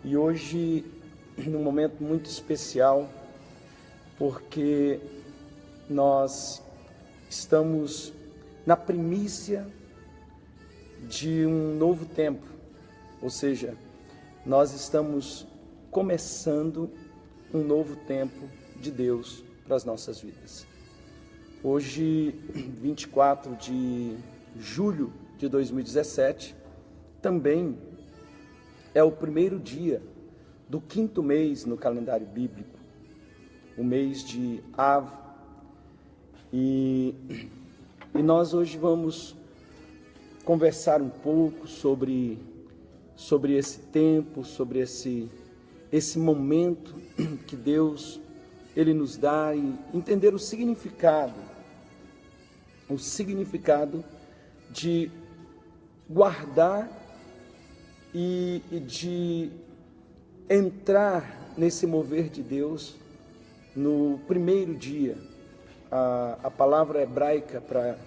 E hoje, num momento muito especial, porque nós estamos na primícia de um novo tempo, ou seja, nós estamos começando um novo tempo de Deus para as nossas vidas. Hoje, 24 de julho de 2017, também é o primeiro dia do 5º mês no calendário bíblico, o mês de Av. E nós hoje vamos conversar um pouco sobre esse tempo, sobre esse momento que Deus Ele nos dá, e entender o significado de guardar e de entrar nesse mover de Deus no primeiro dia. A palavra hebraica para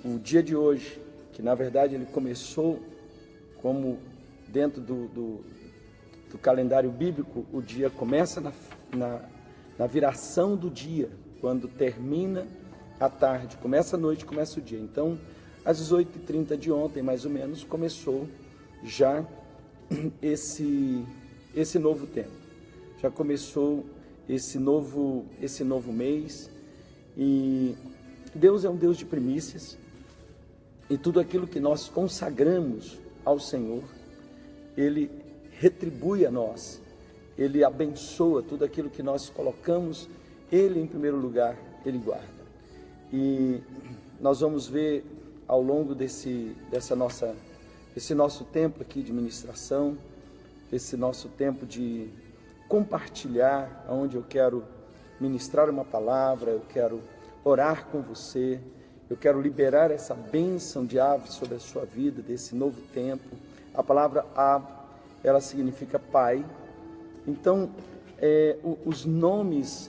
o dia de hoje, que na verdade ele começou como dentro do calendário bíblico, o dia começa na viração do dia, quando termina a tarde, começa a noite, começa o dia. Então, às 18h30 de ontem, mais ou menos, começou já esse novo tempo. Já começou esse novo mês, e Deus é um Deus de primícias, e tudo aquilo que nós consagramos ao Senhor, Ele retribui a nós, Ele abençoa tudo aquilo que nós colocamos, Ele em primeiro lugar, Ele guarda. E nós vamos ver ao longo desse nosso tempo aqui de ministração, esse nosso tempo de compartilhar, onde eu quero ministrar uma palavra, eu quero orar com você, eu quero liberar essa bênção de ave sobre a sua vida, desse novo tempo. A palavra Ab, ela significa pai. Então, os nomes,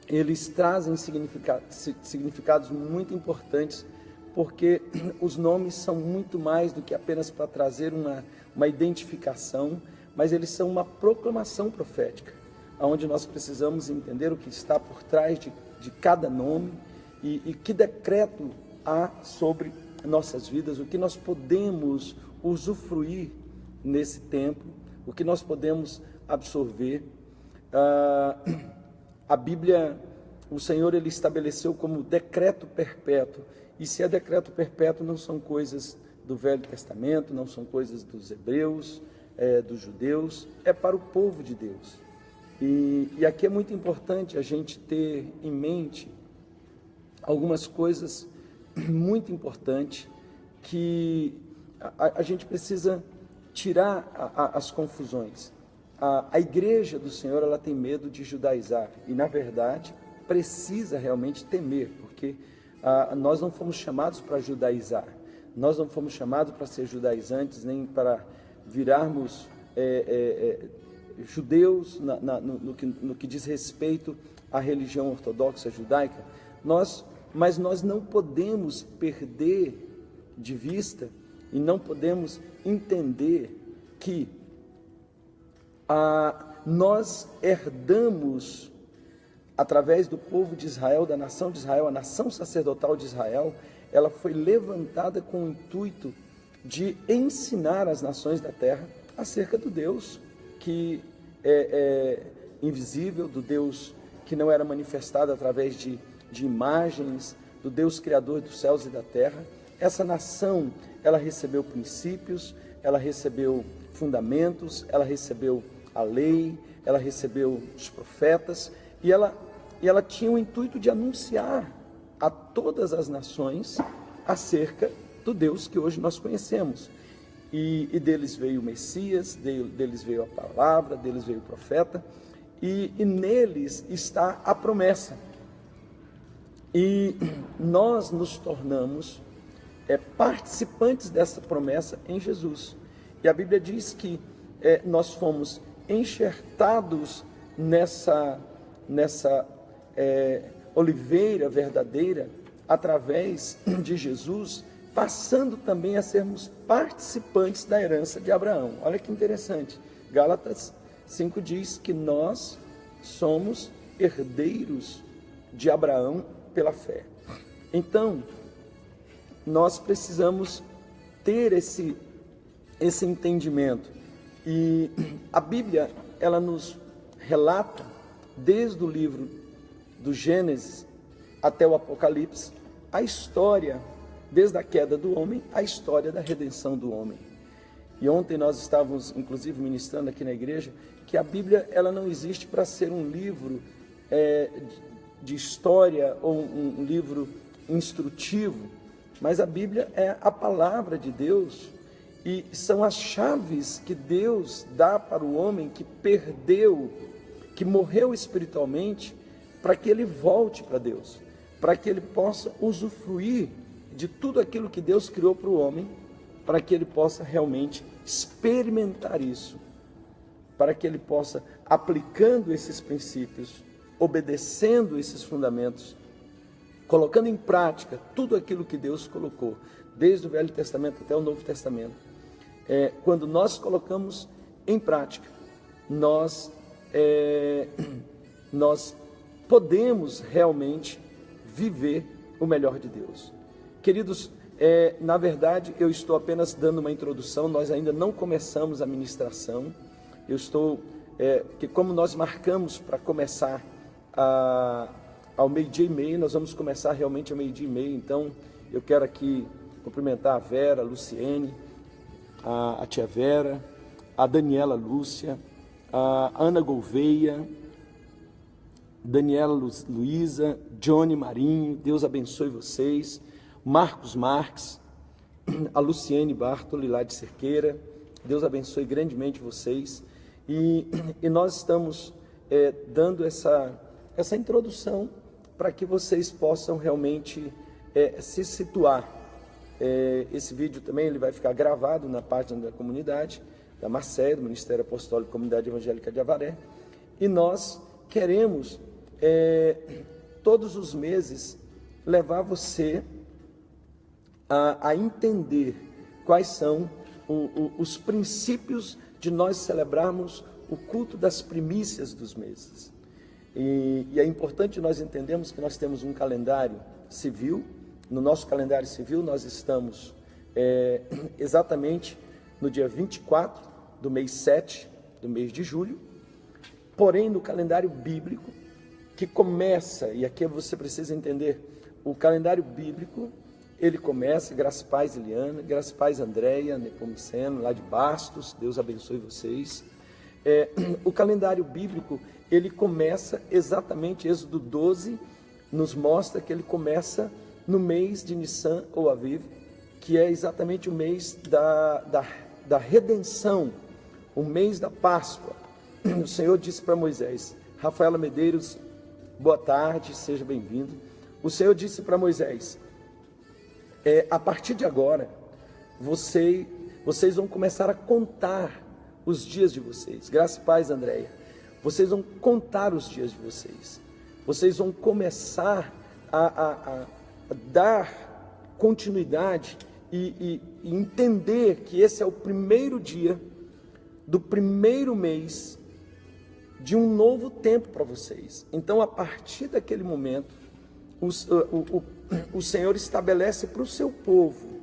eles trazem significados muito importantes, porque os nomes são muito mais do que apenas para trazer uma identificação, mas eles são uma proclamação profética, onde nós precisamos entender o que está por trás de cada nome, e que decreto há sobre nossas vidas, o que nós podemos usufruir nesse tempo, o que nós podemos absorver. A Bíblia, o Senhor, Ele estabeleceu como decreto perpétuo, e se é decreto perpétuo, não são coisas do Velho Testamento, não são coisas dos hebreus, dos judeus, é para o povo de Deus. E aqui é muito importante a gente ter em mente algumas coisas muito importantes, que a gente precisa tirar as confusões. A igreja do Senhor, ela tem medo de judaizar, e na verdade precisa realmente temer, porque nós não fomos chamados para judaizar, nós não fomos chamados para ser judaizantes, nem para virarmos judeus no que diz respeito à religião ortodoxa judaica. Mas nós não podemos perder de vista e não podemos entender que nós herdamos, através do povo de Israel, da nação de Israel, a nação sacerdotal de Israel, ela foi levantada com o intuito de ensinar as nações da terra acerca do Deus que é invisível, do Deus que não era manifestado através de imagens, do Deus Criador dos céus e da terra. Essa nação, ela recebeu princípios, ela recebeu fundamentos, ela recebeu a lei, ela recebeu os profetas, e ela tinha o intuito de anunciar a todas as nações acerca do Deus que hoje nós conhecemos. E deles veio o Messias, deles veio a palavra, deles veio o profeta, e neles está a promessa. E nós nos tornamos participantes dessa promessa em Jesus. E a Bíblia diz que nós fomos enxertados nessa oliveira verdadeira, através de Jesus, passando também a sermos participantes da herança de Abraão. Olha que interessante. Gálatas 5 diz que nós somos herdeiros de Abraão pela fé. Então, nós precisamos ter esse entendimento. E a Bíblia, ela nos relata, desde o livro do Gênesis até o Apocalipse, a história, desde a queda do homem, a história da redenção do homem. E ontem nós estávamos, inclusive, ministrando aqui na igreja, que a Bíblia, ela não existe para ser um livro de história ou um livro instrutivo, mas a Bíblia é a palavra de Deus e são as chaves que Deus dá para o homem que perdeu, que morreu espiritualmente, para que ele volte para Deus, para que ele possa usufruir de tudo aquilo que Deus criou para o homem, para que ele possa realmente experimentar isso, para que ele possa, aplicando esses princípios, obedecendo esses fundamentos, colocando em prática tudo aquilo que Deus colocou, desde o Velho Testamento até o Novo Testamento. Quando nós colocamos em prática, nós podemos realmente viver o melhor de Deus. Queridos, na verdade, eu estou apenas dando uma introdução, nós ainda não começamos a ministração. Eu estou, que como nós marcamos para começar ao 12:30, nós vamos começar realmente ao 12:30, então eu quero aqui cumprimentar a Vera, a Luciene, a tia Vera, a Daniela Lúcia, a Ana Gouveia, Daniela Luísa, Johnny Marinho, Deus abençoe vocês, Marcos Marques, a Luciene Bartoli lá de Cerqueira, Deus abençoe grandemente vocês, e nós estamos dando essa introdução para que vocês possam realmente se situar. Esse vídeo também ele vai ficar gravado na página da comunidade, da Marcé, do Ministério Apostólico Comunidade Evangélica de Avaré, e nós queremos todos os meses levar você a entender quais são os princípios de nós celebrarmos o culto das primícias dos meses. E é importante nós entendermos que nós temos um calendário civil. No nosso calendário civil nós estamos exatamente no dia 24 do mês 7 do mês de julho. Porém, no calendário bíblico, que começa, e aqui você precisa entender, o calendário bíblico, ele começa, graças a Paz Eliana, graças a Paz Andréia, Nepomuceno, lá de Bastos, Deus abençoe vocês. O calendário bíblico, ele começa exatamente, Êxodo 12, nos mostra que ele começa no mês de Nissan ou Aviv, que é exatamente o mês da redenção, o mês da Páscoa. O Senhor disse para Moisés, Rafaela Medeiros, boa tarde, seja bem-vindo. O Senhor disse para Moisés, a partir de agora, vocês vão começar a contar os dias de vocês. Graças a Paz, Andréia. Vocês vão contar os dias de vocês. Vocês vão começar a dar continuidade e entender que esse é o primeiro dia do primeiro mês de um novo tempo para vocês. Então, a partir daquele momento, o Senhor estabelece para o seu povo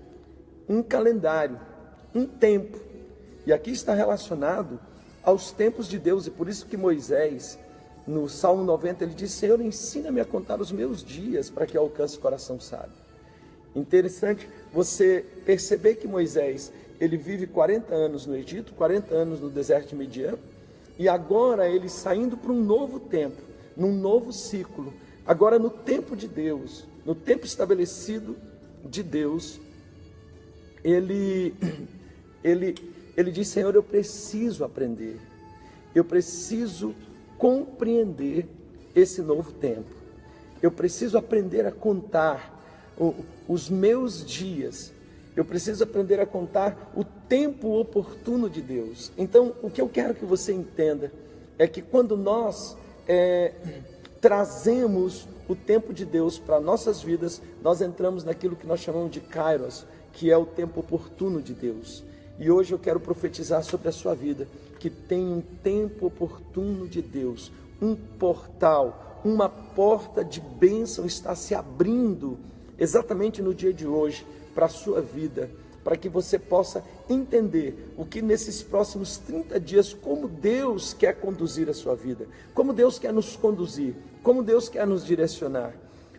um calendário, um tempo. E aqui está relacionado aos tempos de Deus, e por isso que Moisés, no Salmo 90, ele diz, Senhor, ensina-me a contar os meus dias, para que eu alcance o coração sábio. Interessante você perceber que Moisés, ele vive 40 anos no Egito, 40 anos no deserto de Midian, e agora ele saindo para um novo tempo, num novo ciclo, agora no tempo de Deus, no tempo estabelecido de Deus, ele diz, Senhor, eu preciso aprender, eu preciso compreender esse novo tempo, eu preciso aprender a contar os meus dias, eu preciso aprender a contar o tempo oportuno de Deus. Então, o que eu quero que você entenda é que quando nós trazemos o tempo de Deus para nossas vidas, nós entramos naquilo que nós chamamos de Kairos, que é o tempo oportuno de Deus. E hoje eu quero profetizar sobre a sua vida, que tem um tempo oportuno de Deus, um portal, uma porta de bênção está se abrindo exatamente no dia de hoje para a sua vida, para que você possa entender o que nesses próximos 30 dias, como Deus quer conduzir a sua vida, como Deus quer nos conduzir, como Deus quer nos direcionar.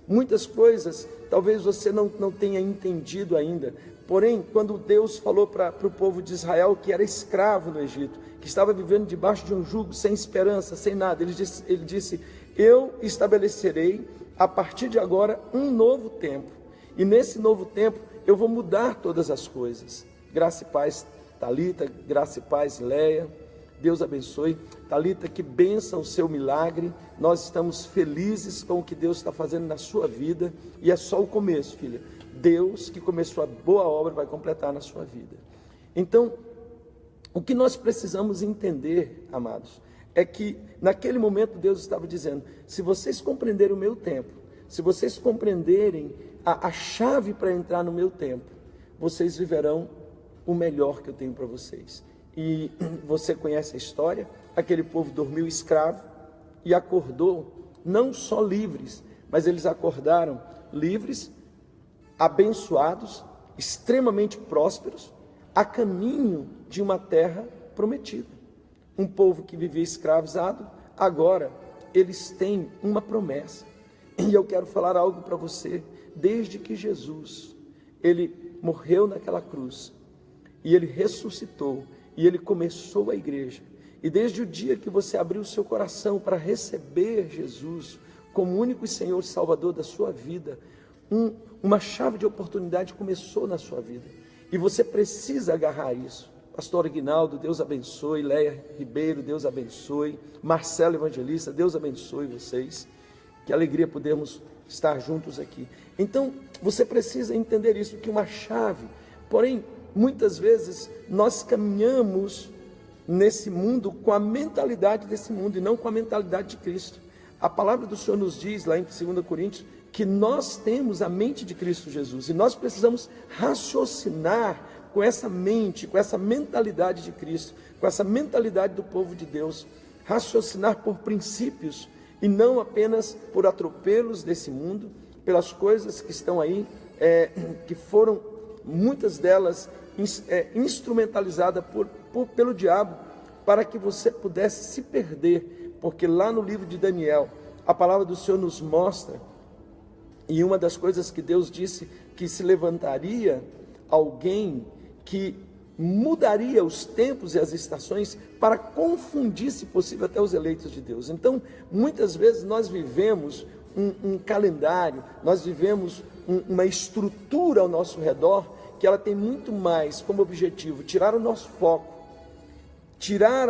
Muitas coisas talvez você não tenha entendido ainda, porém, quando Deus falou para o povo de Israel que era escravo no Egito, que estava vivendo debaixo de um jugo, sem esperança, sem nada, ele disse: eu estabelecerei a partir de agora um novo tempo, e nesse novo tempo eu vou mudar todas as coisas. Graça e paz, Talita, graça e paz, Leia, Deus abençoe. Talita, que bênção o seu milagre, nós estamos felizes com o que Deus está fazendo na sua vida, e é só o começo, filha. Deus que começou a boa obra vai completar na sua vida. Então, o que nós precisamos entender, amados, é que naquele momento Deus estava dizendo: se vocês compreenderem o meu tempo, se vocês compreenderem a chave para entrar no meu tempo, vocês viverão o melhor que eu tenho para vocês. E você conhece a história, aquele povo dormiu escravo e acordou não só livres, mas eles acordaram livres, abençoados, extremamente prósperos, a caminho de uma terra prometida. Um povo que vivia escravizado, agora eles têm uma promessa. E eu quero falar algo para você. Desde que Jesus, ele morreu naquela cruz, e ele ressuscitou, e ele começou a igreja, e desde o dia que você abriu o seu coração para receber Jesus como único e Senhor e Salvador da sua vida, uma chave de oportunidade começou na sua vida, e você precisa agarrar isso. Pastor Aguinaldo, Deus abençoe. Leia Ribeiro, Deus abençoe. Marcelo Evangelista, Deus abençoe vocês. Que alegria podermos estar juntos aqui. Então, você precisa entender isso, que uma chave, porém, muitas vezes nós caminhamos nesse mundo com a mentalidade desse mundo e não com a mentalidade de Cristo. A palavra do Senhor nos diz lá em 2 Coríntios que nós temos a mente de Cristo Jesus, e nós precisamos raciocinar com essa mente, com essa mentalidade de Cristo, com essa mentalidade do povo de Deus, raciocinar por princípios e não apenas por atropelos desse mundo, pelas coisas que estão aí, que foram muitas delas instrumentalizadas pelo diabo, para que você pudesse se perder, porque lá no livro de Daniel, a palavra do Senhor nos mostra, e uma das coisas que Deus disse, que se levantaria alguém que mudaria os tempos e as estações para confundir, se possível, até os eleitos de Deus. Então, muitas vezes nós vivemos um calendário, nós vivemos uma estrutura ao nosso redor, que ela tem muito mais como objetivo tirar o nosso foco, tirar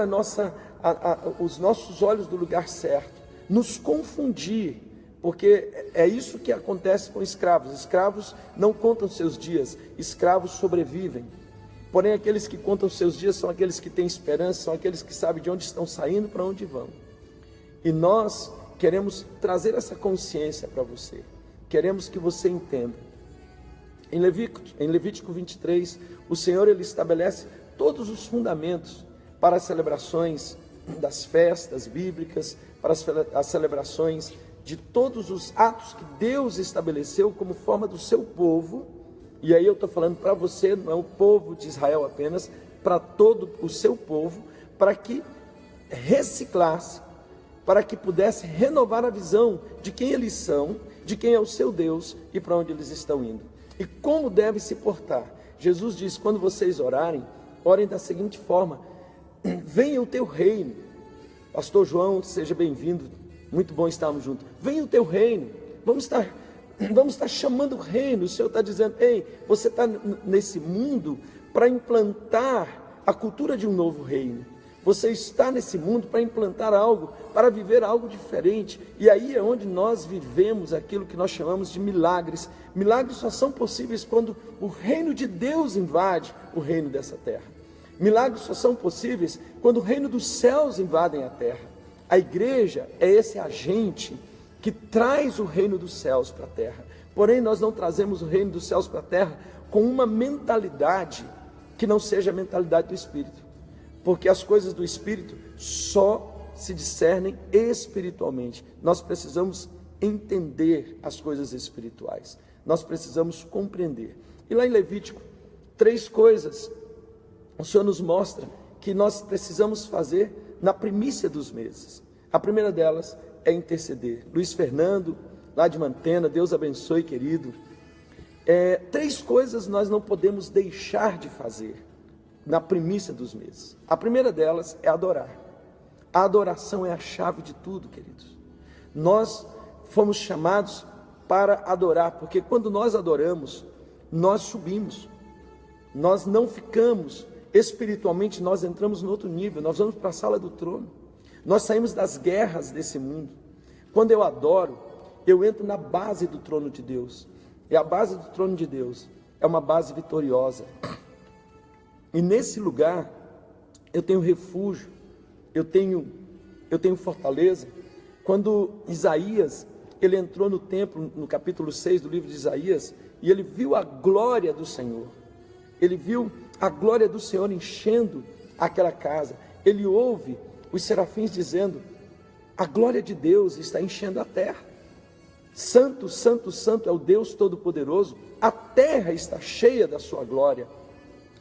os nossos olhos do lugar certo, nos confundir, porque é isso que acontece com escravos. Escravos não contam seus dias, escravos sobrevivem. Porém, aqueles que contam seus dias são aqueles que têm esperança, são aqueles que sabem de onde estão saindo, para onde vão. E nós queremos trazer essa consciência para você. Queremos que você entenda. Em Levítico 23, o Senhor ele estabelece todos os fundamentos para as celebrações das festas bíblicas, para as celebrações de todos os atos que Deus estabeleceu como forma do seu povo. E aí eu estou falando para você, não é o povo de Israel apenas, para todo o seu povo, para que reciclasse, para que pudesse renovar a visão de quem eles são, de quem é o seu Deus e para onde eles estão indo. E como deve se portar. Jesus diz: quando vocês orarem, orem da seguinte forma: venha o teu reino. Pastor João, seja bem-vindo, muito bom estarmos juntos. Venha o teu reino, vamos estar chamando o reino. O Senhor está dizendo: ei, você está nesse mundo para implantar a cultura de um novo reino. Você está nesse mundo para implantar algo, para viver algo diferente. E aí é onde nós vivemos aquilo que nós chamamos de milagres. Milagres só são possíveis quando o reino de Deus invade o reino dessa terra. Milagres só são possíveis quando o reino dos céus invadem a terra. A igreja é esse agente que traz o reino dos céus para a terra. Porém, nós não trazemos o reino dos céus para a terra com uma mentalidade que não seja a mentalidade do Espírito, porque as coisas do Espírito só se discernem espiritualmente. Nós precisamos entender as coisas espirituais, nós precisamos compreender. E lá em Levítico, 3 coisas o Senhor nos mostra que nós precisamos fazer na primícia dos meses. A primeira delas é interceder. Luiz Fernando, lá de Mantena, Deus abençoe, querido. 3 coisas nós não podemos deixar de fazer na primícia dos meses. A primeira delas é adorar. A adoração é a chave de tudo, queridos. Nós fomos chamados para adorar, porque quando nós adoramos, nós subimos. Nós não ficamos espiritualmente, nós entramos no outro nível, nós vamos para a sala do trono. Nós saímos das guerras desse mundo. Quando eu adoro, eu entro na base do trono de Deus. E a base do trono de Deus é uma base vitoriosa. E nesse lugar, eu tenho refúgio, eu tenho fortaleza. Quando Isaías, ele entrou no templo, no capítulo 6 do livro de Isaías, e ele viu a glória do Senhor. Ele viu a glória do Senhor enchendo aquela casa. Ele ouve os serafins dizendo: a glória de Deus está enchendo a terra. Santo, santo, santo é o Deus Todo-Poderoso. A terra está cheia da sua glória.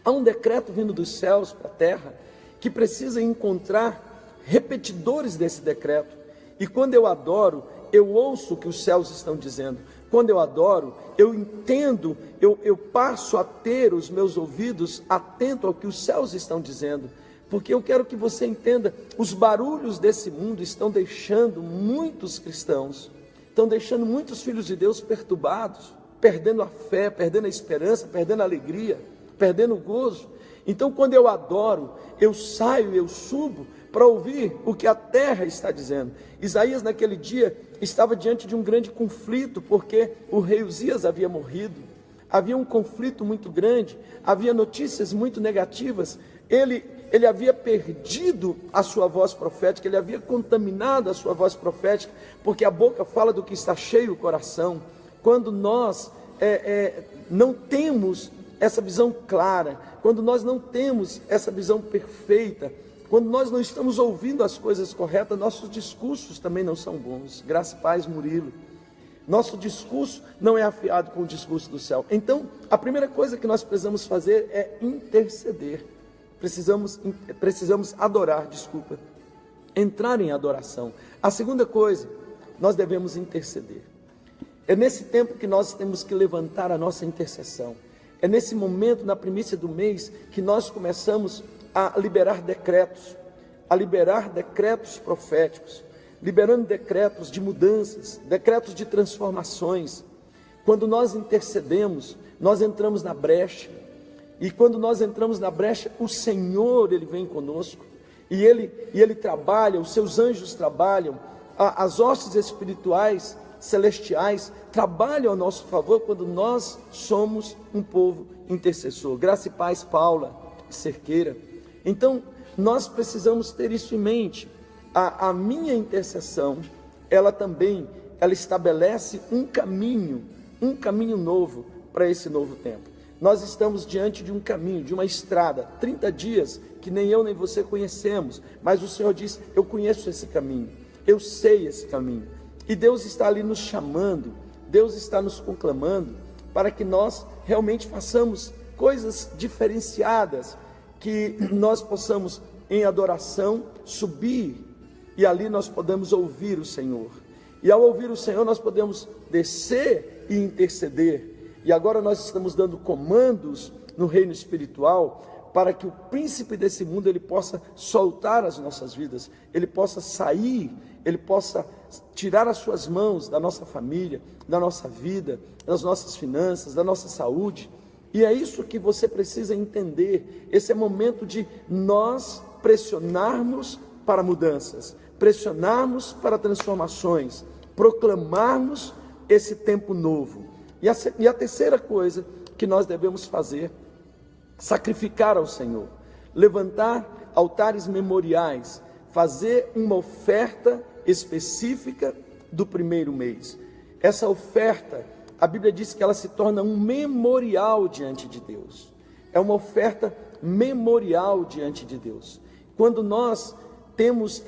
Há um decreto vindo dos céus para a terra que precisa encontrar repetidores desse decreto. E quando eu adoro, eu ouço o que os céus estão dizendo. Quando eu adoro, eu entendo, eu passo a ter os meus ouvidos atentos ao que os céus estão dizendo. Porque eu quero que você entenda, os barulhos desse mundo estão deixando muitos cristãos, estão deixando muitos filhos de Deus perturbados, perdendo a fé, perdendo a esperança, perdendo a alegria, perdendo o gozo. Então quando eu adoro, eu saio, eu subo para ouvir o que a terra está dizendo. Isaías naquele dia estava diante de um grande conflito, porque o rei Uzias havia morrido, havia um conflito muito grande, havia notícias muito negativas, ele havia perdido a sua voz profética, ele havia contaminado a sua voz profética, porque a boca fala do que está cheio o coração. Quando nós não temos essa visão clara, quando nós não temos essa visão perfeita, quando nós não estamos ouvindo as coisas corretas, nossos discursos também não são bons. Graça, paz, Murilo. Nosso discurso não é afiado com o discurso do céu. Então, a primeira coisa que nós precisamos fazer é interceder. Precisamos adorar, entrar em adoração. A segunda coisa, nós devemos interceder. É nesse tempo que nós temos que levantar a nossa intercessão. É nesse momento, na primícia do mês, que nós começamos a liberar decretos proféticos, liberando decretos de mudanças, decretos de transformações. Quando nós intercedemos, nós entramos na brecha, e quando nós entramos na brecha, o Senhor, Ele vem conosco, e Ele trabalha, os seus anjos trabalham, as hostes espirituais, celestiais, trabalham a nosso favor quando nós somos um povo intercessor. Graça e paz, Paula Cerqueira. Então, nós precisamos ter isso em mente. A minha intercessão, ela estabelece um caminho novo para esse novo tempo. Nós estamos diante de um caminho, de uma estrada, 30 dias que nem eu nem você conhecemos, mas o Senhor diz: eu conheço esse caminho, eu sei esse caminho. E Deus está ali nos chamando, Deus está nos conclamando para que nós realmente façamos coisas diferenciadas, que nós possamos em adoração subir e ali nós podemos ouvir o Senhor. E ao ouvir o Senhor nós podemos descer e interceder. E agora nós estamos dando comandos no reino espiritual para que o príncipe desse mundo ele possa soltar as nossas vidas, ele possa sair, ele possa tirar as suas mãos da nossa família, da nossa vida, das nossas finanças, da nossa saúde. E é isso que você precisa entender. Esse é o momento de nós pressionarmos para mudanças, pressionarmos para transformações, proclamarmos esse tempo novo. E a terceira coisa que nós devemos fazer, sacrificar ao Senhor, levantar altares memoriais, fazer uma oferta específica do primeiro mês. Essa oferta, a Bíblia diz que ela se torna um memorial diante de Deus. É uma oferta memorial diante de Deus. Quando nós temos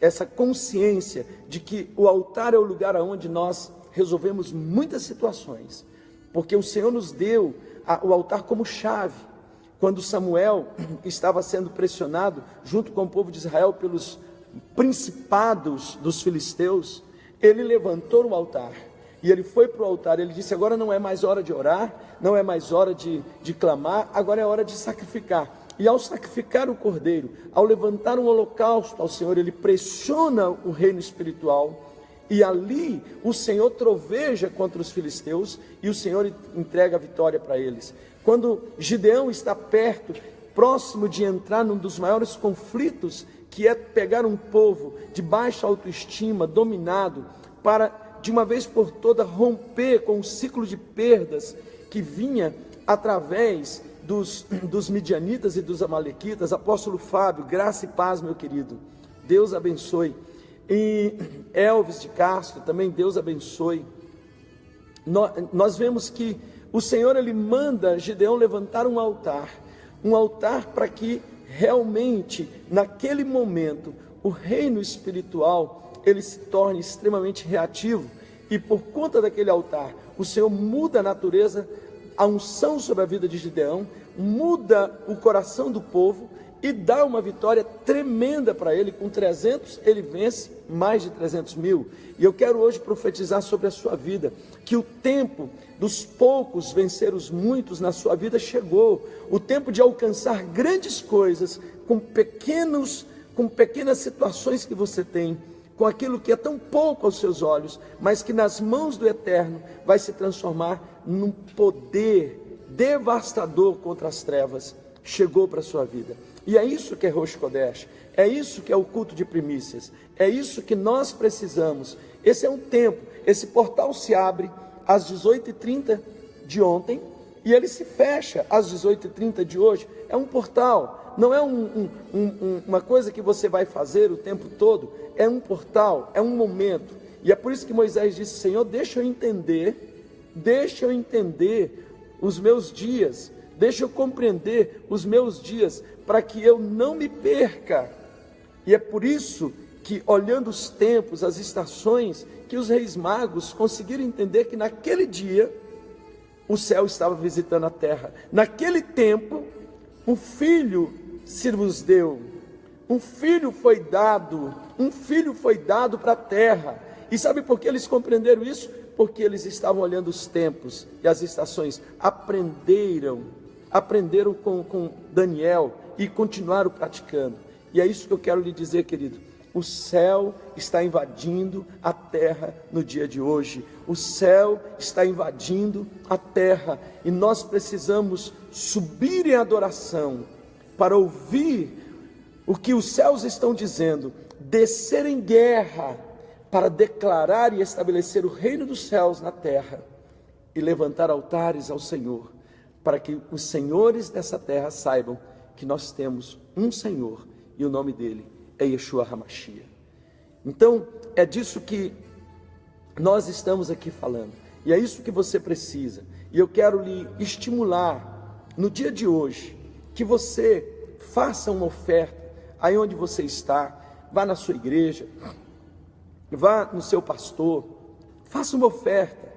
essa consciência de que o altar é o lugar onde nós resolvemos muitas situações, porque o Senhor nos deu o altar como chave. Quando Samuel estava sendo pressionado junto com o povo de Israel pelos principados dos filisteus, ele levantou o altar, e ele foi para o altar, ele disse: agora não é mais hora de orar, não é mais hora de clamar, agora é hora de sacrificar. E ao sacrificar o cordeiro, ao levantar um holocausto ao Senhor, ele pressiona o reino espiritual, e ali o Senhor troveja contra os filisteus, e o Senhor entrega a vitória para eles. Quando Gideão está perto, próximo de entrar num dos maiores conflitos, que é pegar um povo de baixa autoestima, dominado, para de uma vez por todas romper com o ciclo de perdas que vinha através dos midianitas e dos amalequitas. Apóstolo Fábio, graça e paz, meu querido, Deus abençoe. E Elvis de Castro, também Deus abençoe. Nós vemos que o Senhor, ele manda Gideão levantar um altar para que realmente, naquele momento, o reino espiritual, ele se torne extremamente reativo, e por conta daquele altar, o Senhor muda a natureza, a unção sobre a vida de Gideão, muda o coração do povo, e dá uma vitória tremenda para ele. Com 300 ele vence mais de 300 mil, e eu quero hoje profetizar sobre a sua vida, que o tempo dos poucos vencer os muitos na sua vida chegou, o tempo de alcançar grandes coisas, com pequenas situações que você tem, com aquilo que é tão pouco aos seus olhos, mas que nas mãos do Eterno vai se transformar num poder devastador contra as trevas. Chegou para a sua vida. E é isso que é Rosh Kodesh, é isso que é o culto de primícias, é isso que nós precisamos. Esse é um tempo, esse portal se abre às 18h30 de ontem, e ele se fecha às 18h30 de hoje. É um portal, não é uma coisa que você vai fazer o tempo todo, é um portal, é um momento. E é por isso que Moisés disse: Senhor, deixa eu entender os meus dias, deixa eu compreender os meus dias, para que eu não me perca. E é por isso que, olhando os tempos, as estações, que os reis magos conseguiram entender que naquele dia o céu estava visitando a terra. Naquele tempo, um filho se vos deu, um filho foi dado para a terra. E sabe por que eles compreenderam isso? Porque eles estavam olhando os tempos e as estações, aprenderam com Daniel e continuaram praticando. E é isso que eu quero lhe dizer, querido: o céu está invadindo a terra no dia de hoje, o céu está invadindo a terra, e nós precisamos subir em adoração para ouvir o que os céus estão dizendo, descer em guerra para declarar e estabelecer o reino dos céus na terra, e levantar altares ao Senhor, para que os senhores dessa terra saibam que nós temos um Senhor, e o nome dele é Yeshua HaMashiach. Então, é disso que nós estamos aqui falando, e é isso que você precisa. E eu quero lhe estimular, no dia de hoje, que você faça uma oferta, aí onde você está. Vá na sua igreja, vá no seu pastor, faça uma oferta,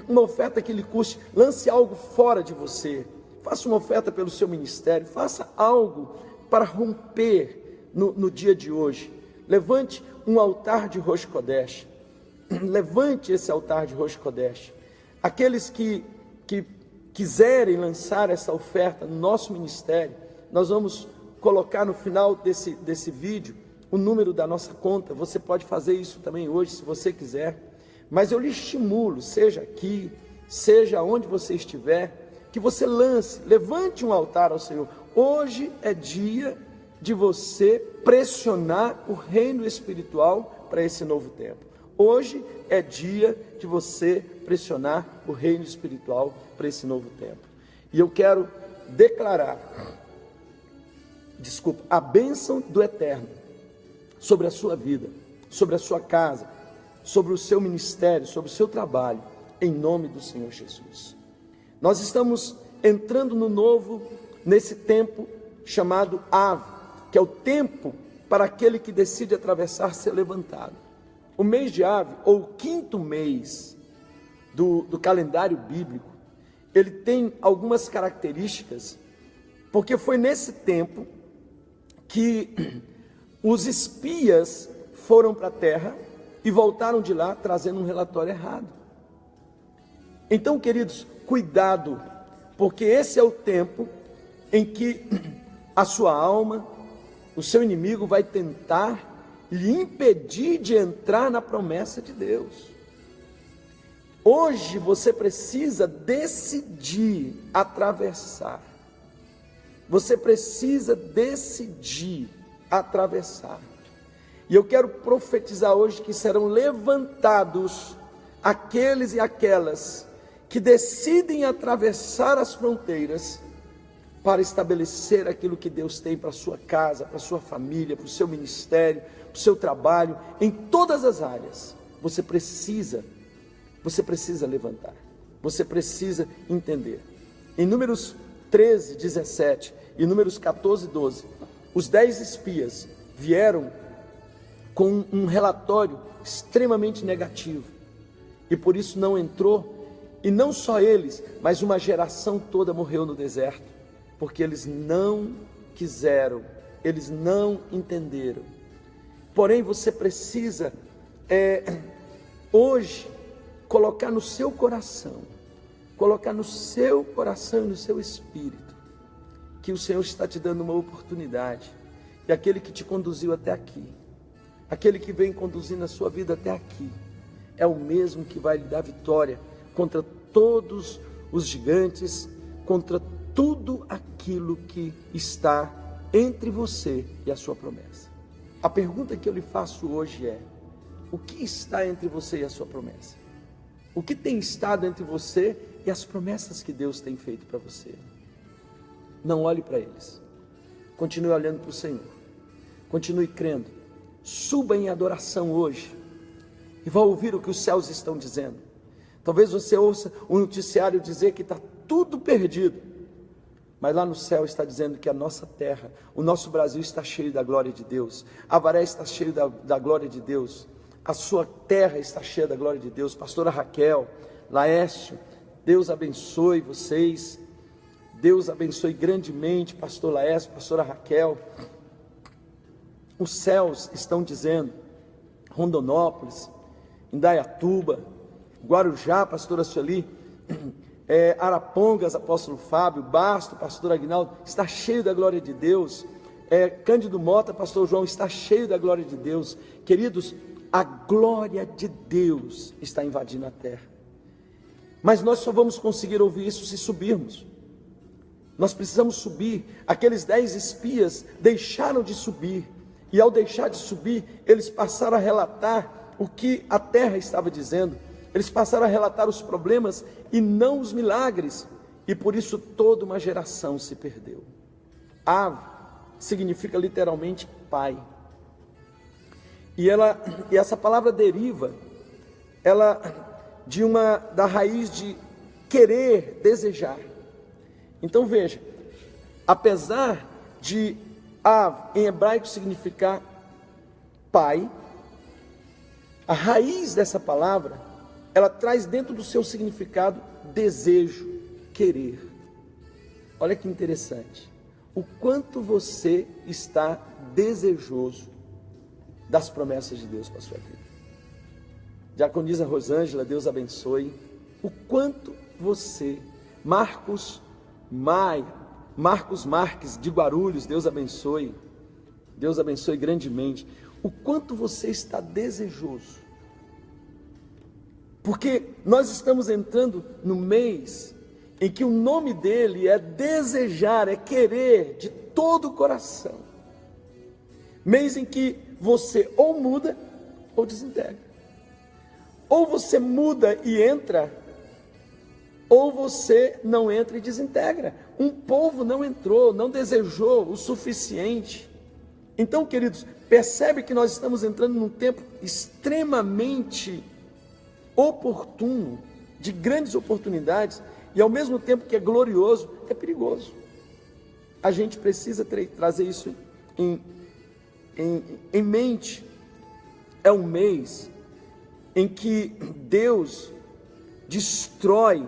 uma oferta que lhe custe, lance algo fora de você, faça uma oferta pelo seu ministério, faça algo para romper no dia de hoje. Levante um altar de Rosh Kodesh, levante esse altar de Rosh Kodesh. Aqueles que quiserem lançar essa oferta no nosso ministério, nós vamos colocar no final desse vídeo o número da nossa conta. Você pode fazer isso também hoje, se você quiser, mas eu lhe estimulo, seja aqui, seja onde você estiver, que você levante um altar ao Senhor. Hoje é dia de você pressionar o reino espiritual para esse novo tempo. Hoje é dia de você pressionar o reino espiritual para esse novo tempo. E eu quero declarar, a bênção do Eterno sobre a sua vida, sobre a sua casa, sobre o seu ministério, sobre o seu trabalho, em nome do Senhor Jesus. Nós estamos entrando no novo, nesse tempo chamado Av, que é o tempo para aquele que decide atravessar ser levantado. O mês de Av, ou o quinto mês do calendário bíblico, ele tem algumas características, porque foi nesse tempo que os espias foram para a terra e voltaram de lá trazendo um relatório errado. Então, queridos, cuidado, porque esse é o tempo em que a sua alma, o seu inimigo vai tentar lhe impedir de entrar na promessa de Deus. Hoje você precisa decidir atravessar. Você precisa decidir atravessar. E eu quero profetizar hoje que serão levantados aqueles e aquelas que decidem atravessar as fronteiras para estabelecer aquilo que Deus tem para a sua casa, para a sua família, para o seu ministério, para o seu trabalho, em todas as áreas. Você precisa levantar, você precisa entender. Em Números 13, 17 e Números 14, 12, os 10 espias vieram com um relatório extremamente negativo, e por isso não entrou, e não só eles, mas uma geração toda morreu no deserto, porque eles não quiseram, eles não entenderam. Porém, você precisa, hoje, colocar no seu coração e no seu espírito, que o Senhor está te dando uma oportunidade, e aquele que te conduziu até aqui, aquele que vem conduzindo a sua vida até aqui, é o mesmo que vai lhe dar vitória contra todos os gigantes, contra tudo aquilo que está entre você e a sua promessa. A pergunta que eu lhe faço hoje é: o que está entre você e a sua promessa? O que tem estado entre você e as promessas que Deus tem feito para você? Não olhe para eles, continue olhando para o Senhor, continue crendo, suba em adoração hoje, e vá ouvir o que os céus estão dizendo. Talvez você ouça o noticiário dizer que está tudo perdido, mas lá no céu está dizendo que a nossa terra, o nosso Brasil está cheio da glória de Deus, Avaré está cheio da glória de Deus, a sua terra está cheia da glória de Deus. Pastora Raquel, Laércio, Deus abençoe vocês, Deus abençoe grandemente pastor Laércio, pastora Raquel. Os céus estão dizendo, Rondonópolis, Indaiatuba, Guarujá, pastora Sueli, Arapongas, apóstolo Fábio, Basto, pastor Aguinaldo, está cheio da glória de Deus. Cândido Mota, pastor João, está cheio da glória de Deus. Queridos, a glória de Deus está invadindo a terra, mas nós só vamos conseguir ouvir isso se subirmos. Nós precisamos subir. Aqueles 10 espias deixaram de subir, e ao deixar de subir, eles passaram a relatar o que a terra estava dizendo, eles passaram a relatar os problemas e não os milagres, e por isso toda uma geração se perdeu. Av significa literalmente pai, e essa palavra deriva da raiz de querer, desejar. Então veja, apesar de Av em hebraico significar pai, a raiz dessa palavra, ela traz dentro do seu significado desejo, querer. Olha que interessante, o quanto você está desejoso das promessas de Deus para a sua vida. Diaconisa Rosângela, Deus abençoe. O quanto você, Marcos Marques de Guarulhos, Deus abençoe grandemente. O quanto você está desejoso, porque nós estamos entrando no mês em que o nome dele é desejar, é querer de todo o coração. Mês em que você ou muda ou desintegra, ou você muda e entra, ou você não entra e desintegra. Um povo não entrou, não desejou o suficiente, Então, queridos, percebe que nós estamos entrando num tempo extremamente oportuno, de grandes oportunidades, e ao mesmo tempo que é glorioso, é perigoso. A gente precisa trazer isso em mente. É um mês em que Deus destrói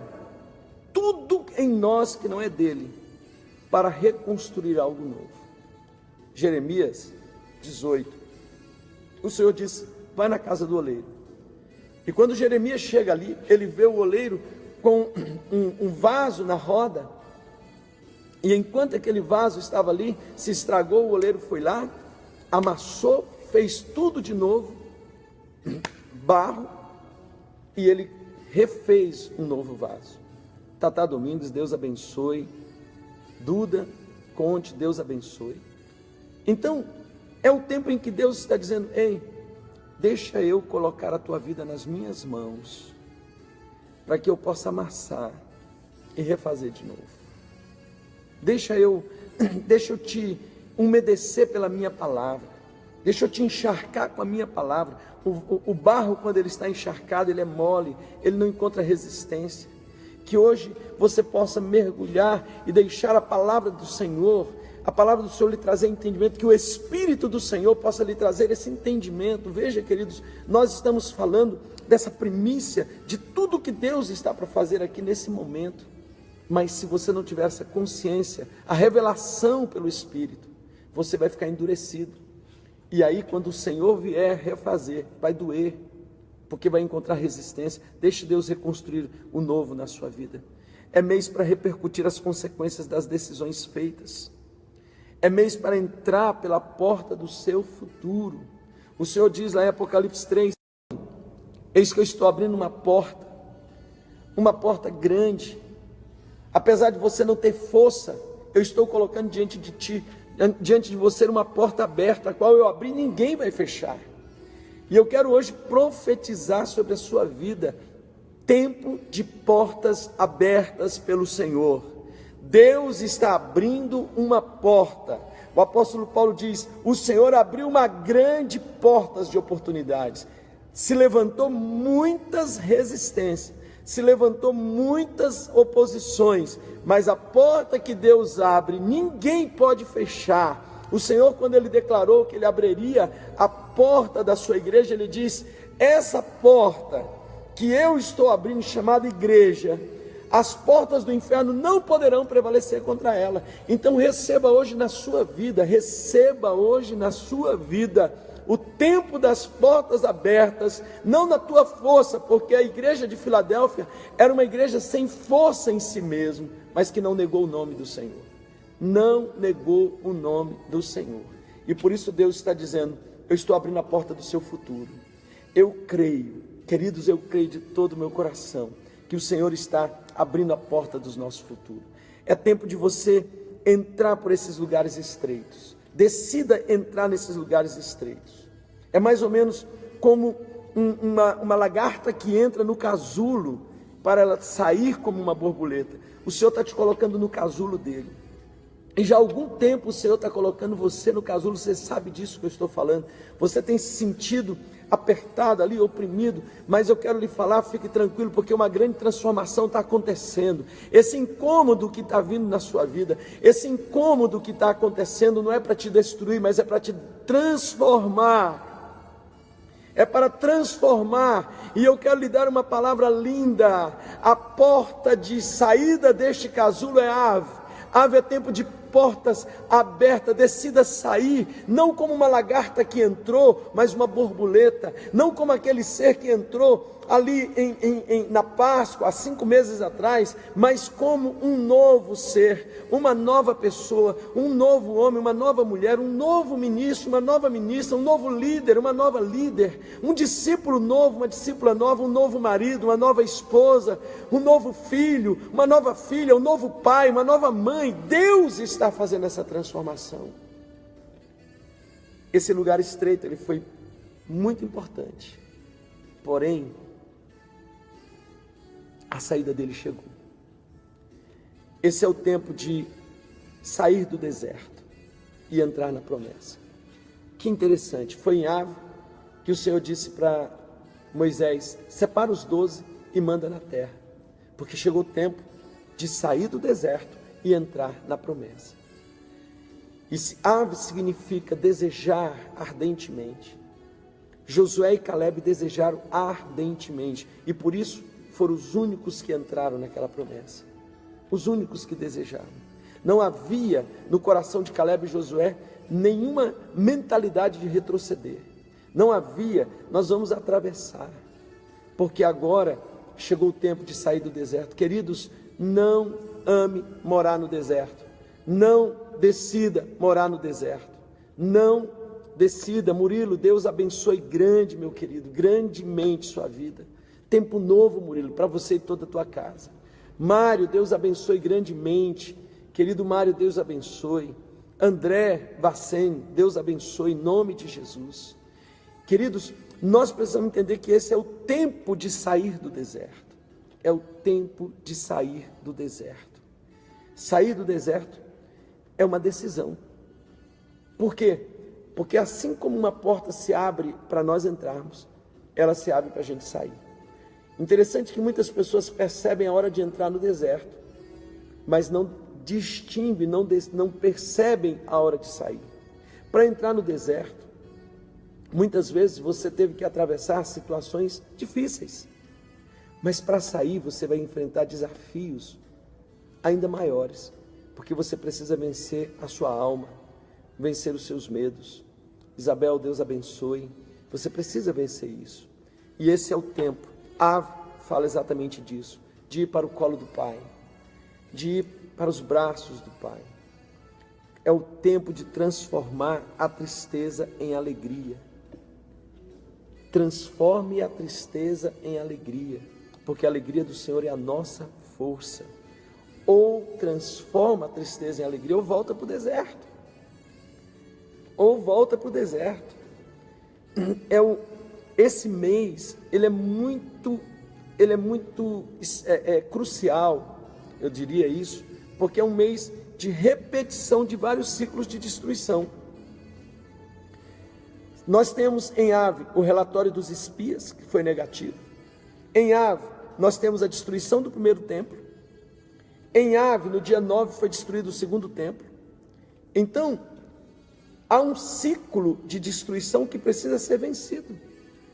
tudo em nós que não é dele, para reconstruir algo novo. Jeremias 18, o Senhor disse: vai na casa do oleiro. E quando Jeremias chega ali, ele vê o oleiro com um vaso na roda, e enquanto aquele vaso estava ali, se estragou, o oleiro foi lá, amassou, fez tudo de novo, barro, e ele refez um novo vaso. Tatá Domingues, Deus abençoe. Duda Conte, Deus abençoe. Então, é o tempo em que Deus está dizendo: ei, deixa eu colocar a tua vida nas minhas mãos, para que eu possa amassar e refazer de novo. Deixa eu te umedecer pela minha palavra, deixa eu te encharcar com a minha palavra. O barro, quando ele está encharcado, ele é mole, ele não encontra resistência. Que hoje você possa mergulhar e deixar a palavra do Senhor lhe trazer entendimento, que o Espírito do Senhor possa lhe trazer esse entendimento. Veja, queridos, nós estamos falando dessa primícia, de tudo que Deus está para fazer aqui nesse momento, mas se você não tiver essa consciência, a revelação pelo Espírito, você vai ficar endurecido, e aí quando o Senhor vier refazer, vai doer, porque vai encontrar resistência. Deixe Deus reconstruir o novo na sua vida. É mês para repercutir as consequências das decisões feitas. É mês para entrar pela porta do seu futuro. O Senhor diz lá em Apocalipse 3, eis que eu estou abrindo uma porta grande. Apesar de você não ter força, eu estou colocando diante de você uma porta aberta, a qual eu abri, ninguém vai fechar. E eu quero hoje profetizar sobre a sua vida, tempo de portas abertas pelo Senhor. Deus está abrindo uma porta. O apóstolo Paulo diz: o Senhor abriu uma grande porta de oportunidades. Se levantou muitas resistências, se levantou muitas oposições, mas a porta que Deus abre, ninguém pode fechar. O Senhor, quando Ele declarou que Ele abriria a porta da sua igreja, Ele diz: essa porta que eu estou abrindo, chamada igreja, as portas do inferno não poderão prevalecer contra ela. Então receba hoje na sua vida, o tempo das portas abertas, não na tua força, porque a igreja de Filadélfia era uma igreja sem força em si mesmo, mas que não negou o nome do Senhor. Não negou o nome do Senhor. E por isso Deus está dizendo: eu estou abrindo a porta do seu futuro. Eu creio, queridos, eu creio de todo o meu coração que o Senhor está abrindo a porta dos nossos futuros. É tempo de você entrar por esses lugares estreitos. Decida entrar nesses lugares estreitos. É mais ou menos como uma lagarta que entra no casulo para ela sair como uma borboleta. O Senhor está te colocando no casulo dele. E já há algum tempo o Senhor está colocando você no casulo. Você sabe disso que eu estou falando. Você tem se sentido apertado ali, oprimido, mas eu quero lhe falar, fique tranquilo, porque uma grande transformação está acontecendo. Esse incômodo que está vindo na sua vida, esse incômodo que está acontecendo, não é para te destruir, mas é para te transformar. É para transformar. E eu quero lhe dar uma palavra linda. A porta de saída deste casulo é ave. Ave é tempo de portas abertas. Decida sair, não como uma lagarta que entrou, mas uma borboleta. Não como aquele ser que entrou ali na Páscoa, há 5 meses atrás, mas como um novo ser, uma nova pessoa, um novo homem, uma nova mulher, um novo ministro, uma nova ministra, um novo líder, uma nova líder, um discípulo novo, uma discípula nova, um novo marido, uma nova esposa, um novo filho, uma nova filha, um novo pai, uma nova mãe. Deus está fazendo essa transformação. Esse lugar estreito, ele foi muito importante, porém a saída dele chegou. Esse é o tempo de sair do deserto e entrar na promessa. Que interessante, foi em Ave que o Senhor disse para Moisés: separa os 12 e manda na terra, porque chegou o tempo de sair do deserto e entrar na promessa. E Ave significa desejar ardentemente. Josué e Caleb desejaram ardentemente, e por isso foram os únicos que entraram naquela promessa, os únicos que desejaram. Não havia no coração de Caleb e Josué nenhuma mentalidade de retroceder. Não havia, nós vamos atravessar, porque agora chegou o tempo de sair do deserto. Queridos, não ame morar no deserto, não decida morar no deserto, não decida. Murilo, Deus abençoe grande, meu querido, grandemente sua vida. Tempo novo, Murilo, para você e toda a tua casa. Mário, Deus abençoe grandemente, querido Mário, Deus abençoe. André Vacen, Deus abençoe em nome de Jesus. Queridos, nós precisamos entender que esse é o tempo de sair do deserto. É o tempo de sair do deserto. Sair do deserto é uma decisão. Por quê? Porque assim como uma porta se abre para nós entrarmos, ela se abre para a gente sair. Interessante que muitas pessoas percebem a hora de entrar no deserto, mas não distinguem, não percebem a hora de sair. Para entrar no deserto, muitas vezes você teve que atravessar situações difíceis, mas para sair você vai enfrentar desafios ainda maiores, porque você precisa vencer a sua alma, vencer os seus medos. Isabel, Deus abençoe, você precisa vencer isso, e esse é o tempo. Ave fala exatamente disso, de ir para o colo do Pai, de ir para os braços do Pai. É o tempo de transformar a tristeza em alegria. Transforme a tristeza em alegria, porque a alegria do Senhor é a nossa força. Ou transforma a tristeza em alegria, ou volta para o deserto. Ou volta para o deserto. Esse mês, ele é muito crucial, eu diria isso, porque é um mês de repetição de vários ciclos de destruição. Nós temos em Ave o relatório dos espias, que foi negativo. Em Ave, nós temos a destruição do primeiro templo. Em Ave, no dia 9, foi destruído o segundo templo. Então, há um ciclo de destruição que precisa ser vencido.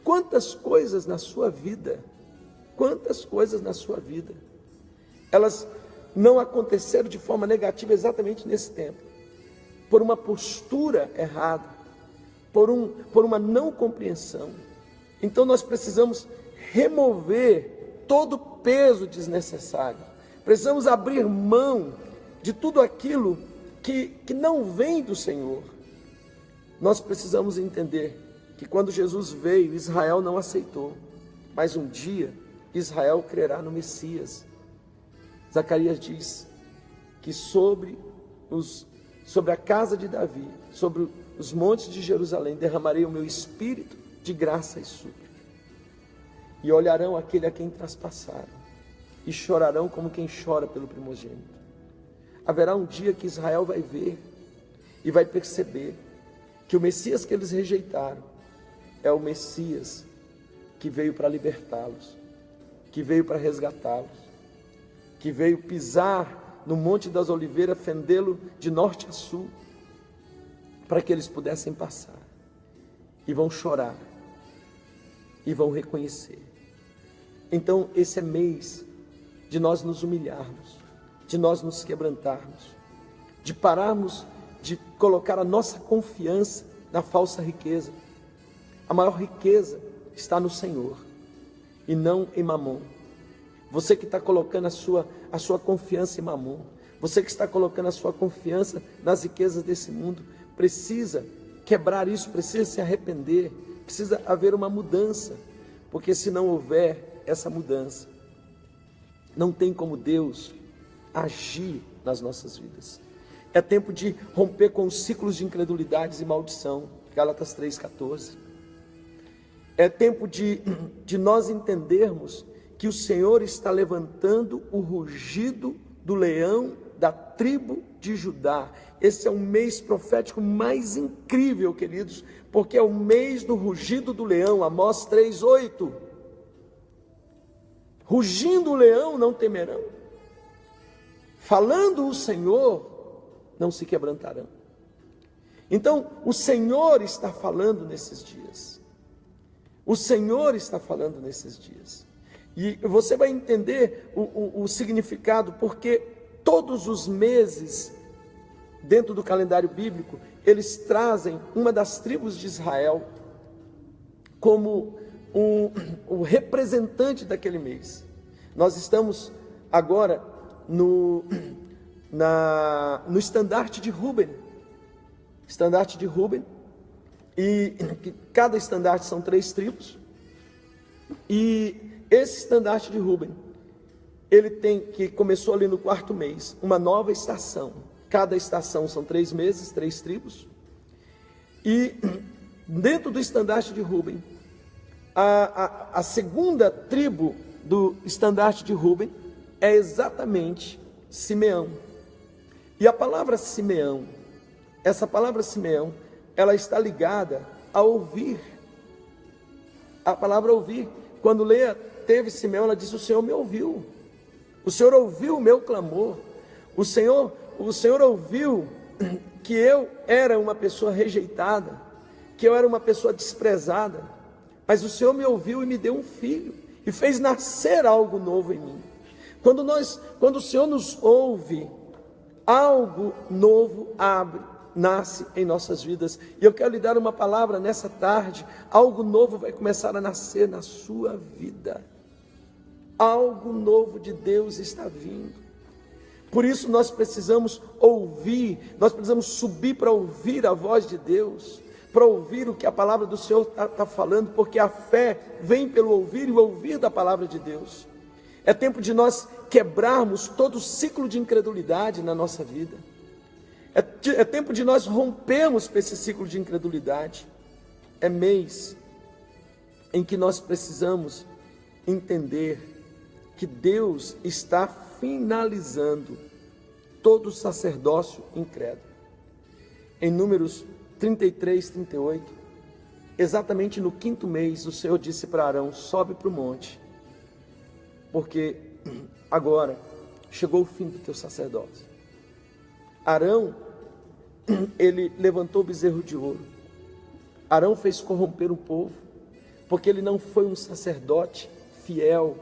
Quantas coisas na sua vida, elas não aconteceram de forma negativa exatamente nesse tempo, por uma postura errada, por uma não compreensão. Então nós precisamos remover todo o peso desnecessário, precisamos abrir mão de tudo aquilo que não vem do Senhor. Nós precisamos entender que quando Jesus veio, Israel não aceitou, mas um dia Israel crerá no Messias. Zacarias diz que sobre a casa de Davi, sobre os montes de Jerusalém, derramarei o meu espírito de graça e súplica. E olharão aquele a quem traspassaram, e chorarão como quem chora pelo primogênito. Haverá um dia que Israel vai ver e vai perceber que o Messias que eles rejeitaram é o Messias que veio para libertá-los, que veio para resgatá-los, que veio pisar no Monte das Oliveiras, fendê-lo de norte a sul, para que eles pudessem passar, e vão chorar, e vão reconhecer. Então esse é mês de nós nos humilharmos, de nós nos quebrantarmos, de pararmos de colocar a nossa confiança na falsa riqueza. A maior riqueza está no Senhor e não em Mamon. Você que está colocando a sua confiança em Mamon, você que está colocando a sua confiança nas riquezas desse mundo, precisa quebrar isso, precisa se arrepender, precisa haver uma mudança, porque se não houver essa mudança, não tem como Deus agir nas nossas vidas. É tempo de romper com os ciclos de incredulidades e maldição, Gálatas 3,14. É tempo de nós entendermos que o Senhor está levantando o rugido do leão da tribo de Judá. Esse é o mês profético mais incrível, queridos, porque é o mês do rugido do leão, Amós 3:8. Rugindo o leão não temerão, falando o Senhor não se quebrantarão. Então o Senhor está falando nesses dias, o Senhor está falando nesses dias, e você vai entender o significado, porque todos os meses, dentro do calendário bíblico, eles trazem uma das tribos de Israel como o representante daquele mês. Nós estamos agora no estandarte de Ruben, e cada estandarte são 3 tribos, e esse estandarte de Ruben, ele tem, que começou ali no 4º mês, uma nova estação. Cada estação são 3 meses, 3 tribos, e dentro do estandarte de Ruben, a segunda tribo do estandarte de Ruben é exatamente Simeão. E a palavra Simeão, essa palavra Simeão, ela está ligada a ouvir. A palavra ouvir. Quando Leia teve Simeão, ela disse: o Senhor me ouviu. O Senhor ouviu o meu clamor. O Senhor ouviu que eu era uma pessoa rejeitada, que eu era uma pessoa desprezada, mas o Senhor me ouviu e me deu um filho, e fez nascer algo novo em mim. Quando o Senhor nos ouve, algo novo nasce em nossas vidas. E eu quero lhe dar uma palavra nessa tarde: algo novo vai começar a nascer na sua vida. Algo novo de Deus está vindo. Por isso nós precisamos ouvir, nós precisamos subir para ouvir a voz de Deus, para ouvir o que a palavra do Senhor está falando, porque a fé vem pelo ouvir e o ouvir da palavra de Deus. É tempo de nós quebrarmos todo o ciclo de incredulidade na nossa vida. É tempo de nós rompermos com esse ciclo de incredulidade. É mês em que nós precisamos entender que Deus está finalizando todo o sacerdócio incrédulo. Em Números 33, 38, exatamente no 5º mês, o Senhor disse para Arão: sobe para o monte, porque agora chegou o fim do teu sacerdócio. Arão, ele levantou o bezerro de ouro. Arão fez corromper o povo, porque ele não foi um sacerdote fiel.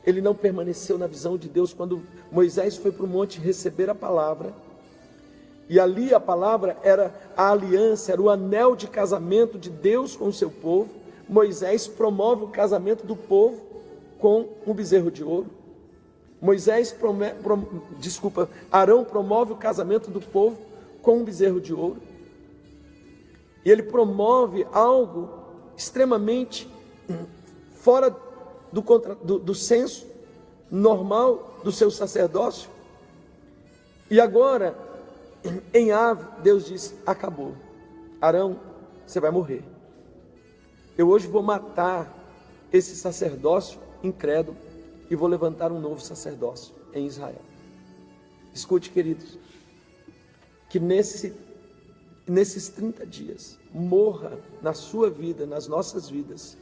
Ele não permaneceu na visão de Deus. Quando Moisés foi para o monte receber a palavra, e ali a palavra era a aliança, era o anel de casamento de Deus com o seu povo, Moisés promove o casamento do povo com um bezerro de ouro. Arão promove o casamento do povo com um bezerro de ouro. E ele promove algo extremamente fora do senso normal do seu sacerdócio. E agora, em Ave, Deus diz: acabou. Arão, você vai morrer. Eu hoje vou matar esse sacerdócio incrédulo e vou levantar um novo sacerdócio em Israel. Escute, queridos, que nesses 30 dias morra na sua vida, nas nossas vidas,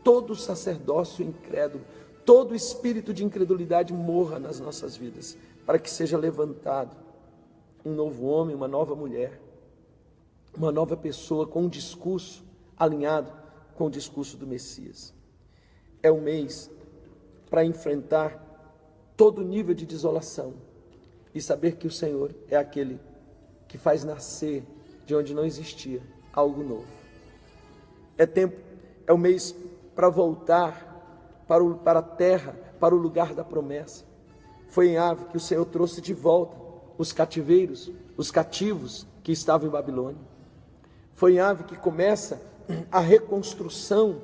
todo sacerdócio incrédulo, todo espírito de incredulidade morra nas nossas vidas, para que seja levantado um novo homem, uma nova mulher, uma nova pessoa com um discurso alinhado com o discurso do Messias. É um mês para enfrentar todo nível de desolação e saber que o Senhor é aquele que faz nascer de onde não existia algo novo. É um mês para voltar para a terra, para o lugar da promessa. Foi em Ave que o Senhor trouxe de volta os cativos que estavam em Babilônia. Foi em Ave que começa a reconstrução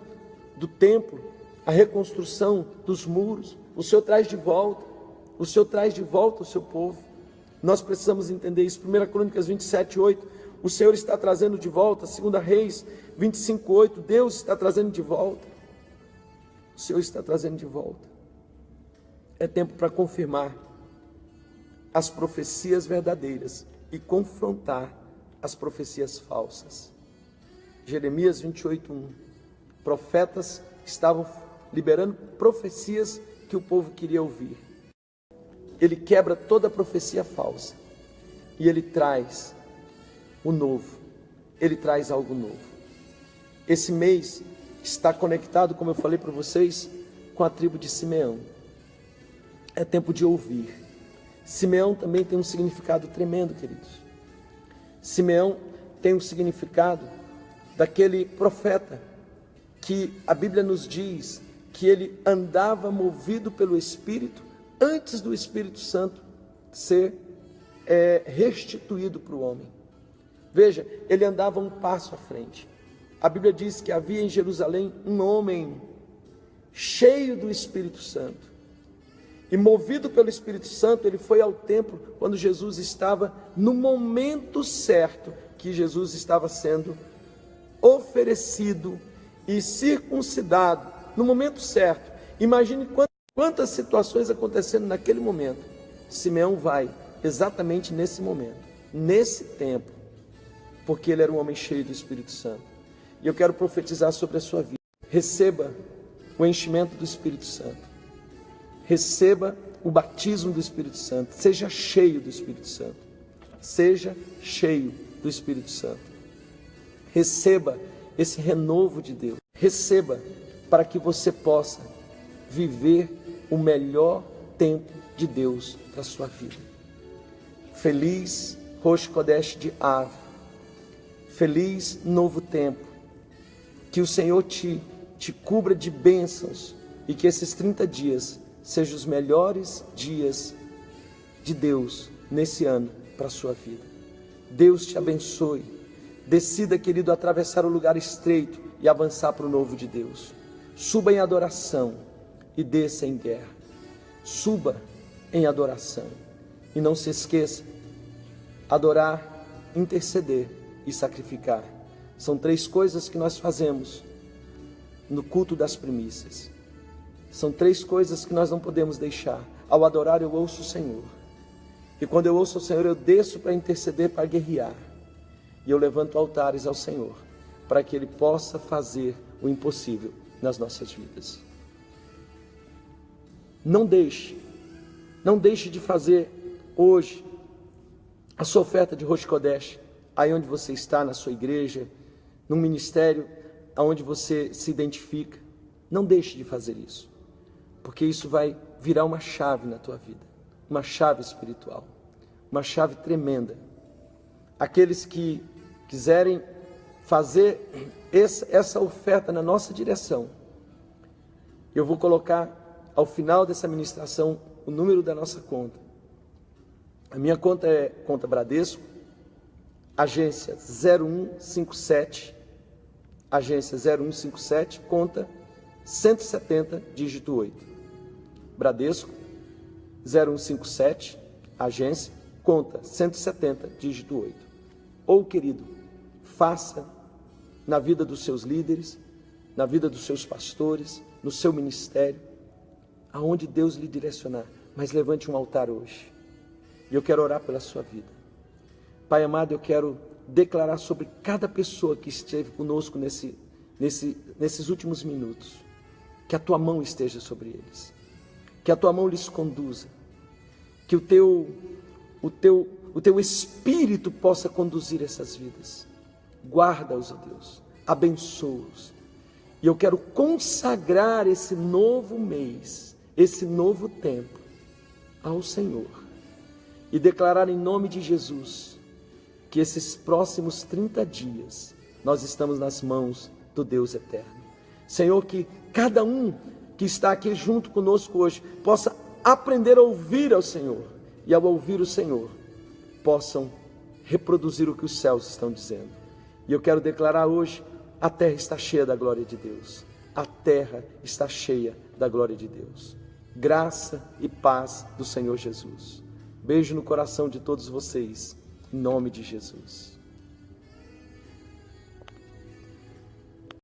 do templo, a reconstrução dos muros. O Senhor traz de volta o seu povo. Nós precisamos entender isso. 1 Crônicas 27, 8, o Senhor está trazendo de volta. 2 Reis 25, 8, Deus está trazendo de volta. O Senhor está trazendo de volta. É tempo para confirmar as profecias verdadeiras e confrontar as profecias falsas. Jeremias 28:1. Profetas estavam liberando profecias que o povo queria ouvir. Ele quebra toda profecia falsa e ele traz o novo. Ele traz algo novo. Esse mês está conectado, como eu falei para vocês, com a tribo de Simeão. É tempo de ouvir. Simeão também tem um significado tremendo, queridos. Simeão tem um significado daquele profeta que a Bíblia nos diz que ele andava movido pelo Espírito antes do Espírito Santo ser restituído para o homem. Veja, ele andava um passo à frente. A Bíblia diz que havia em Jerusalém um homem cheio do Espírito Santo. E movido pelo Espírito Santo, ele foi ao templo quando Jesus estava no momento certo, que Jesus estava sendo oferecido e circuncidado, no momento certo. Imagine quantas situações acontecendo naquele momento. Simeão vai exatamente nesse momento, nesse tempo, porque ele era um homem cheio do Espírito Santo. E eu quero profetizar sobre a sua vida. Receba o enchimento do Espírito Santo. Receba o batismo do Espírito Santo. Seja cheio do Espírito Santo. Seja cheio do Espírito Santo. Receba esse renovo de Deus. Receba para que você possa viver o melhor tempo de Deus para a sua vida. Feliz Rosh Chodesh de Av. Feliz novo tempo. Que o Senhor te cubra de bênçãos e que esses 30 dias sejam os melhores dias de Deus nesse ano para a sua vida. Deus te abençoe. Decida, querido, atravessar o lugar estreito e avançar para o novo de Deus. Suba em adoração e desça em guerra. Suba em adoração. E não se esqueça, adorar, interceder e sacrificar. São 3 coisas que nós fazemos no culto das primícias. São 3 coisas que nós não podemos deixar. Ao adorar, eu ouço o Senhor. E quando eu ouço o Senhor, eu desço para interceder, para guerrear. E eu levanto altares ao Senhor, para que Ele possa fazer o impossível nas nossas vidas. Não deixe de fazer hoje a sua oferta de Rosh Chodesh, aí onde você está, na sua igreja, num ministério aonde você se identifica. Não deixe de fazer isso, porque isso vai virar uma chave na tua vida, uma chave espiritual, uma chave tremenda. Aqueles que quiserem fazer essa oferta na nossa direção, eu vou colocar ao final dessa ministração o número da nossa conta. A minha conta é conta Bradesco, agência 0157, conta 170, dígito 8. Bradesco, 0157, agência, conta 170, dígito 8. Ou, querido, faça na vida dos seus líderes, na vida dos seus pastores, no seu ministério, aonde Deus lhe direcionar. Mas levante um altar hoje. E eu quero orar pela sua vida. Pai amado, eu quero declarar sobre cada pessoa que esteve conosco nesses últimos minutos, que a tua mão esteja sobre eles, que a tua mão lhes conduza, que o teu Espírito possa conduzir essas vidas. Guarda-os, ó Deus, abençoa-os. E eu quero consagrar esse novo mês, esse novo tempo ao Senhor e declarar em nome de Jesus que esses próximos 30 dias nós estamos nas mãos do Deus eterno. Senhor, que cada um que está aqui junto conosco hoje possa aprender a ouvir ao Senhor, e ao ouvir o Senhor possam reproduzir o que os céus estão dizendo. E eu quero declarar hoje: a terra está cheia da glória de Deus. A terra está cheia da glória de Deus. Graça e paz do Senhor Jesus. Beijo no coração de todos vocês, em nome de Jesus.